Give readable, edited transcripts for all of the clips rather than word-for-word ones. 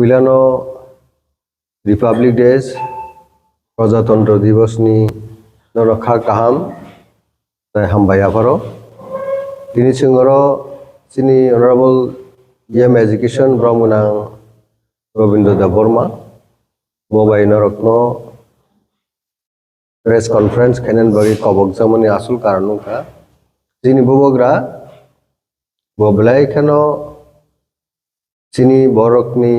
Pilano Republic Days, Prajatantro Divas ni norakha kaham, tai hambaya paro. Tini singoro sini Honorable EM Education Brahmanang Robindra Deborma, Bobai Norokno press conference kanan bagi kobok zamani asul karanungka. Sini bobogra boblai kano sini borok ni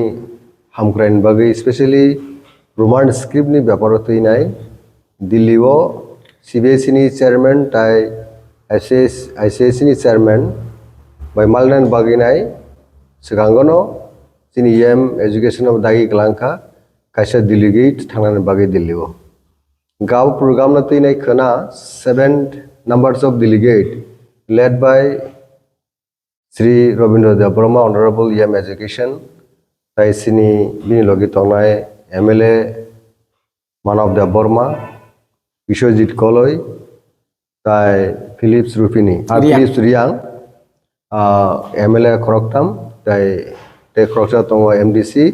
hamkrain bagi especially roman script ni byaparotoi nai Delhi o CBSE ni chairman tai ICSE ni chairman by Malnan bagi nai segangono sini EM education of dagi kelangka kaisa delegate thangnan bagi Delhi o gaw program na toi nai khana 7 numbers of delegate led by Sri Robindra Deborma, Honorable EM Education, tai sini bini logi tongnai MLA Manav Deborma, Vishwajit Koloi, tai Philips Rupini, Philips Riang, MLA Khoroktam, tai te Khorokta tongo MDC,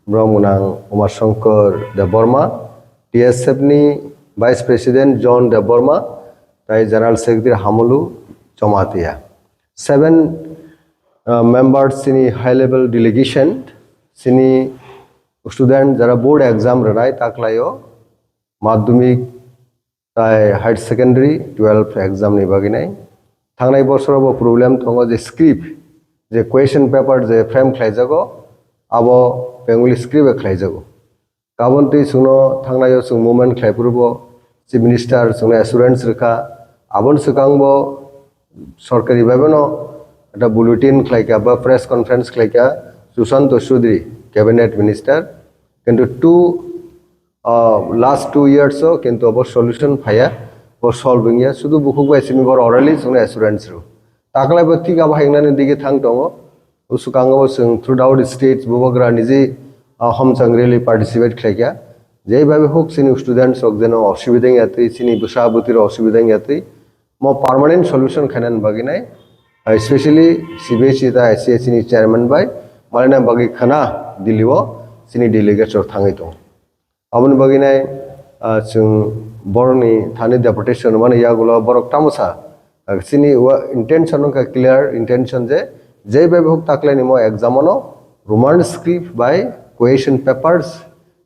Brahmunang Umar Shankar Deborma, TSF ni Vice President John Deborma, tai General Secretary Hamulu Chomatia. 7 members sini high level delegation sini student jara board exam ranai taklayo madhyamik tai higher secondary 12 exam ni baginai thangnai borsor bo problem thongo je script je question paper je frame khlaijago abo bengali script khlaijago kabonti suno thangnayo sung movement khlaipurbo chief minister sung assurance rekha abon sukangbo সরকারি ভাবে ন একটা bulletin খাইকা বা press conference খাইকা Sushanta Chowdhury cabinet minister কিন্তু last 2 ইয়ার্সও কিন্তু অব সলিউশন ফায়া ও সলভিং ইয়া শুধু বুকুক বাইসিনি বড় অরালি সুনে অ্যাসুরেন্স রু তাকলাই বত্তি গাবা হেংনানি দিকে থাং দङ উসুকাঙ্গো जों থ্রু আউট স্টেটস বুবগ্রা নিজে হামচাংরেলি পার্টিসিপেট খাইকা যেইভাবে হোক সিনি স্টুডেন্টস হোক যেন অসুবিধা ইয়াতই সিনি বসাবতির অসুবিধা ইয়াতই mo permanent solution khanan baginai especially CBSE ta ICSE ni chairman by malana bagi khana diliwo sini delegates or thangai to abon baginai chung borni thani deputation mane yagulo borok tamusa sini intention ka clear intention je bebe hok takle ni mo exam ono roman script by question papers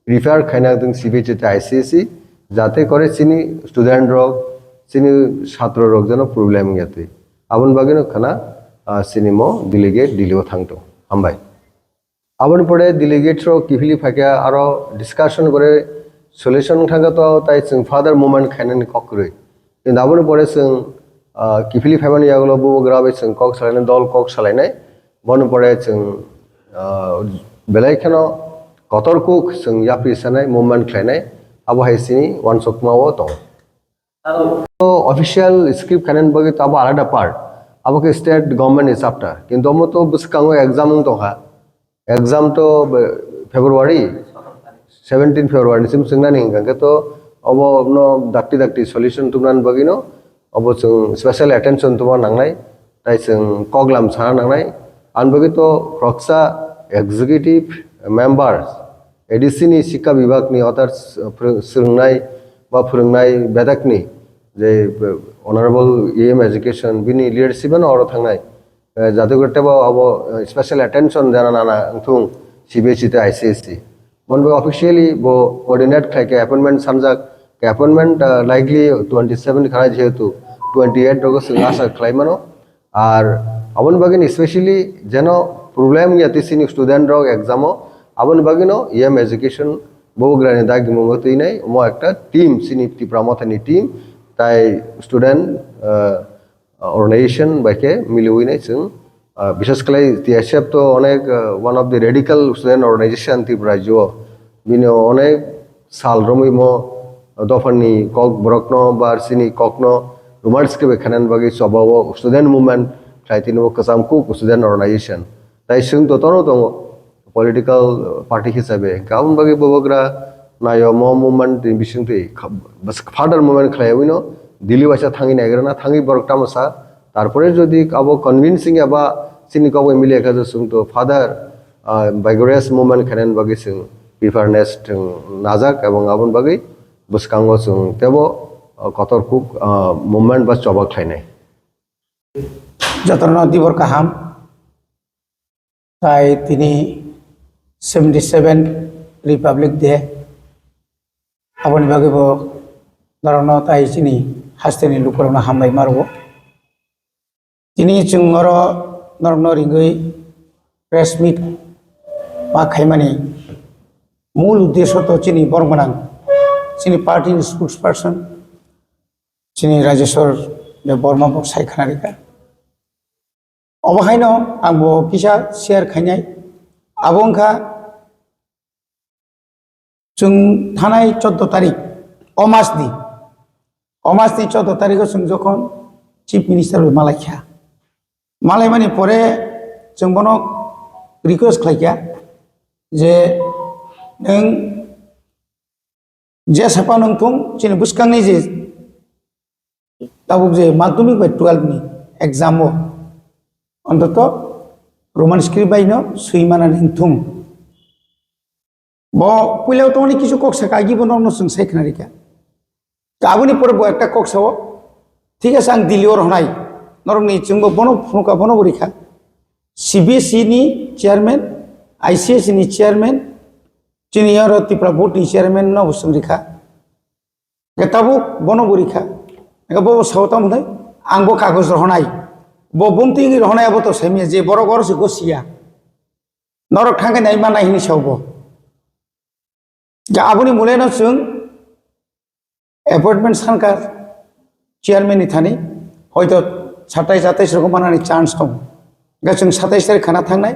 prepare khaina ding CBSE ta ICSE jate kore sini student rok sini ছাত্র রোগ যেন problem ইয়াতে আবন বাগিনো খানা সিনিমো ডিলিগেট দিলিও থাংতো হামবাই আবন পরে ডিলিগেট rho কিফিলি ফাকিয়া আরো discussion করে solution থাঙ্গা তো তাই जों ফাদার মুভমেন্ট খাইনানি ককরে কিন্তু আবন পরে जों কিফিলি ফাইমানি ইয়াগুলো বুবগ্রাবে जों কক সালাইনে দল কক সালাইনাই বন পরে जों বেলাইখানো কতরকুক जों ইয়াপ্রিসানাই মুভমেন্ট খাইনাই আবো হাইসিনি ওয়ান সকমাও তো तो ऑफिशियल स्क्रिप्ट खानन बगे तो अब आलादा पार्ट अब के स्टेट गवर्नमेंट इज आफ्टर किंतु हम तो बसकांगो एग्जाम तो हा एग्जाम तो फेब्रुआरी 17 फेब्रुआरी सिम सिंगना नहीं गंगे तो अब नो दाक्ति सॉल्यूशन तुमनान बगिनो अब जों स्पेशल अटेंशन तुमा नांगनाय ताइ जों कगलाम साना नांगनाय आन बगे तो रक्षा एग्जीक्यूटिव मेंबर्स एडीसी नि शिक्षा विभाग नि अथार सोलोंनाय बा फोरोंनाय बेदाकनि जे অনারেবল EM এডুকেশন বিনি লিডারশিপ ন অর থাংনাই জাতে করতে বা अब স্পেশাল অ্যাটেনশন জানা না থুং CBSE তে ICSE বনবে অফিশিয়ালি বো কোঅর্ডিনেট খাইকে অ্যাপয়েন্টমেন্ট সামজাক অ্যাপয়েন্টমেন্ট লাইকলি 27 খানা যেহেতু 28 রগ আশা খাইমানো আর আবন বাগিন স্পেশালি যেন প্রবলেম ইয়াতে সিনি স্টুডেন্ট রগ এক্সামও আবন বাগিনো EM এডুকেশন বহুগ্রানি দাগি মঙ্গতই নাই মো একটা টিম সিনি ত্রিপ্রামথানি টিম তাই স্টুডেন্ট অর্গানাইজেশন বাইকে মিলিউই নাই जों বিশেষ করে TSF তো অনেক one of the radical student organisation ত্রিপুরাজ্য বিনে অনেক সাল রমিম দফানি কক ব্রকন বারসিনি ককন রোমান্সকে বেখানান বাকি সবাব স্টুডেন্ট মুভমেন্ট খাইতিনো কসামকু স্টুডেন্ট অর্গানাইজেশন তাই जों তো তনো দङ পলিটিক্যাল পার্টি হিসাবে গাউন বাকি ববগ্রা नायो मो मुभमेंट बिसिंतै बस फादार मुभमेंट खालायविनो दिल्ली वासा थांगि नागिरना थांगि बरकटा मसा तारपरे जदि आबो कन्विन्सिंग एबा सिनि कबो मिलिया का जों तो फादार বাইগরিয়াস মুভमेन्ट खानायनि बागै जों प्रिफारनेस जों नाजाक এবং आबुन बागै बुसखांगो जों तेबो कतरकुक मुभमेन्ट बा चबा खायनाय যতন দিবর কাহাম তাই তিনি 77 রিপাবলিক ডে আবনি বাগেবো নরন তাই চিনি হাস্তেনি লুকরনা হামবাই মারবো তিনি চুংর নরন রিঙ্গই প্রেস মিট বা খাইমানি মূল উদ্দেশ্য তো চিনি বরমানাং চিনি পার্টির স্পোর্টস পার্সন চিনি রাজেশ্বর বর্মা সাইখানারিকা अबहायनो आंबो किसा शेयर खायनाय आबोंखा जों थानाय 14 तारिख अमासनि 14 तारिखआव जों जखन चिफ मिनिस्टार मालायखा मालायमानि परे जों बनो रिक्वेस्ट खालायखा जे नों जे साफा नोंथुं चिनि बुसखांनि जे दाबुक जे माध्यमिक बाय 12 नि एग्जाम অন্তত রোমান স্ক্রিপ্ট বাইন সুইমানা নিথুম ব পইলাও তো অনেক কিছু কক্সা কাগিব নরম সং সাইখানারিকা গাবনি পরে ব একটা কক্সাও ঠিক আছে আং দিলিওর হনাই নরমনি চুংবো বন ফুকা বন বরিখা সিবিএসই নি চেয়ারম্যান আইসিএস নি চেয়ারম্যান চিনিয়র ত্রিপুরা বোর্ড নি চেয়ারম্যান ন বসং রেখা গেতাবো বন বরিখা গবো সাউতাম হই আংবো কাগজ রহনাই बुंथिं रहनायाबो तो सेमिया जे बर गर से गसिया नरक थांगे नाय मा नायनि सावबो जा आबुनि मुलेना जों अपॉइंटमेंट सानकार चेयरमैन नि थानि हयतो 27 रकम मानानि चान्स दं गा जों 27 तारिख खाना थांनाय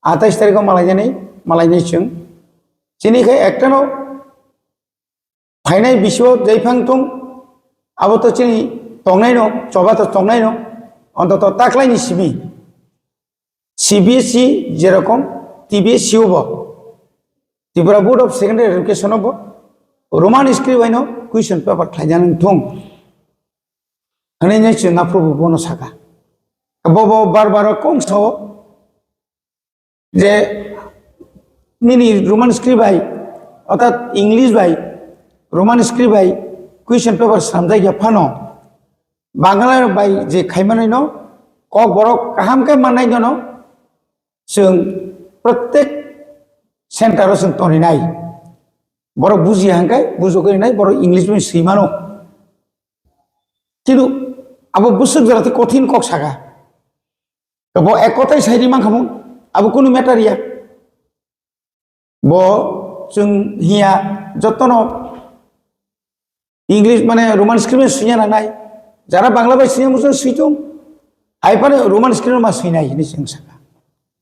28 तारिखआव मालायनाय जों जिनिखाय एकटानो फायनाय बिसो जैफां दं आबो तो चिनि तंनाय न चबा तो तंनाय न অন্তত তাকলাইনি সিবিএসই যেরকম টিবিএসই হব Tripura board of secondary education হব রোমান স্ক্রিপ্ট বাইন কুইশন পেপার খাইজান থং হনে চিনা প্রভু বন সাকা বব বারবার কংস যে মিনি রোমান স্ক্রিপ্ট বাই অর্থাৎ ইংলিশ বাই রোমান স্ক্রিপ্ট বাই কুইশন পেপার সামজাই ফানো বাংলা বাই যে খাইমাनाय न कक बरक काहामके माननाय न जों प्रत्येक सेन्टाराव जों तनिनाय बर बुजि हांखाय बुजोगैनाय बर इंग्लिश में सैमानो किन्तु आबो बुसुक जराते कठिन कक सागा ब एक कथाय साइरि मांखामु आबो कोनो मेटारिया ब जों हिया जतनो इंग्लिश माने रोमान स्क्रिप्ट में सुइया नाय যারা বাংলা ভাষী মুসলিম সুইতুম আইপারে রোমান স্ক্রিপ্ট মা সুইনাই নি जों সাকা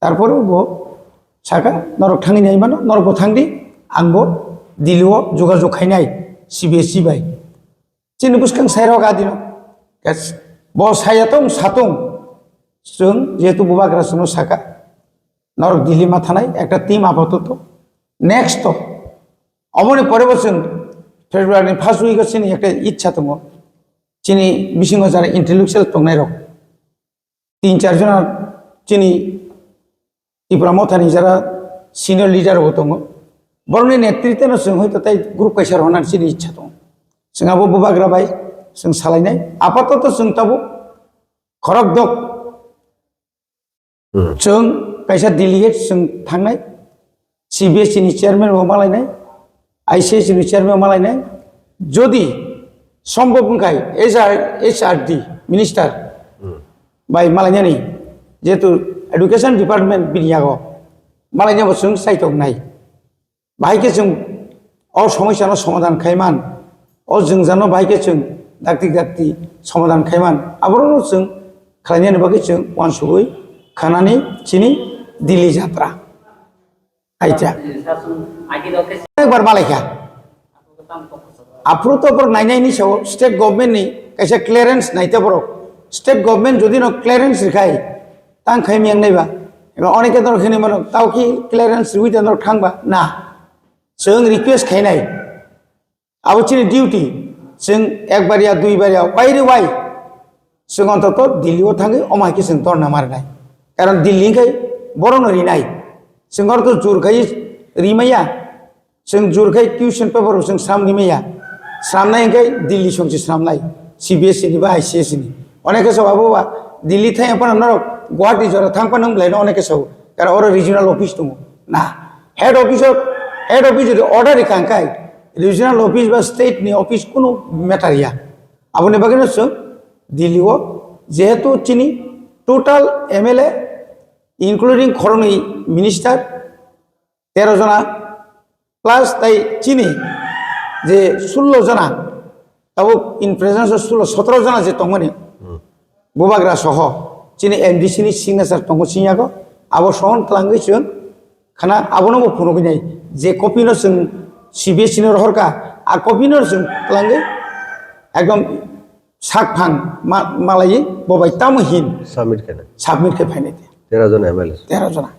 তারপরে ব সাকা নরক থাঙ্গি নাই মানো নরক থাঙ্গি आंबो दिलिओ যোগাযোগ খাইনাই সিবিএসই বাই চিনি বুসখাং সাইরাव गादिनो गास ब सायातम सातम जों जेतु बुबाग्रा सुनो साका नरक दिल्ली मा थानाय একটা টিম আপাতত নেক্সট অমনে পরে বছর ফেব্রুয়ারি ফার্স্ট উইক চিনি একটা ইচ্ছা দङ চিনি বিশিঙ্গ যারা ইন্টেলেকচুয়াল তংনাই রক 3-4 জন চিনি ত্রিপুরা মথানি যারা সিনিয়র লিডার দङ বরনি নেতৃত্বে जों হয়তো তাই গ্রুপ কাইসার হনার চিনি ইচ্ছা दङ जोंहाबो बुबाग्रा बाय जों सालायनाय आपातत जों ताबो खरक दक जों काइसा डेलिगेट जों थांनाय सिबिएसई नि चेयरमैन मालायनाय आईसीएस नि चेयरमैन मालायनाय जदि सम्भव होनखाय एचआरडी मिनिस्टार बाय मालायनानै जेतु एडुकेशन डिपार्टमेंट बिनियागो मालायनाबो जों साइटक नाय बाहायके जों अ समस्यानो समाधान खायमान अ जों जानो बाहायके जों दाक्ति समाधान खायमान आबरनो जों खालायनायनि बागै जों वानसुबै खानानै चिनि दिल्ली यात्रा आइटा एक बार मालायखा आप्रुत पर नायनायनि सायाव स्टेट गभर्नमेंट नि कैसे क्लियरेंस नायते बर स्टेट गभर्नमेंट जदि न क्लियरेंस रिखाय तां खायमियां नायबा एबा अनेक दर खनि मन तावखि क्लियरेंस रुइद दर थांबा ना जों रिक्वेस्ट खायनाय आबोचिनि डिउटी जों एक बारिया दुइ बारिया बायरे वाय जों अन्तत दिल्लीआव थाङै अमायके जों दरना मारनाय कारण दिल्लीनिखाय बर' नरिनाय जों आरो जुरखाय रिमाया जों जुरखाय कुइसन पेपार जों स्राम रिमाया स्रामनाय ओंखाय दिल्ली संसे स्रामनाय CBSE नि बा ICS नि अनेक सौ आबोबा दिल्ली थाय अपन नरक गुवाहाटी जरा थांपा नंब्लायनो अनेक सौ कारण और रिजनल ऑफिस दङ ना हेड ऑफिस ऑर्डर रिखांखाय रिजनल ऑफिस बा स्टेट नि ऑफिस कोनो मैटर या आबने बागैनो जों दिल्लीआव जेहेतु चिनी टोटल MLA इंक्लूडिंग खरंनि मिनिस्टार 13 जना प्लस ताई चिनी जे 16 जना तब इन प्रेजेंस 17 जना जे तंगमोनि बुबाग्रा सह चिनी MDC नि सिगनेचार तंगो सियागो आबो सहन खालामगै जों खाना आबोनो फुनगै जे कपिनो जों CBSE नि रहरका आ कपिनो जों खालामगै एकदम साकफां मालाय बबाय तामहिन सबमिट केना सबमिट के फाइने 13 জন MLA 13 जना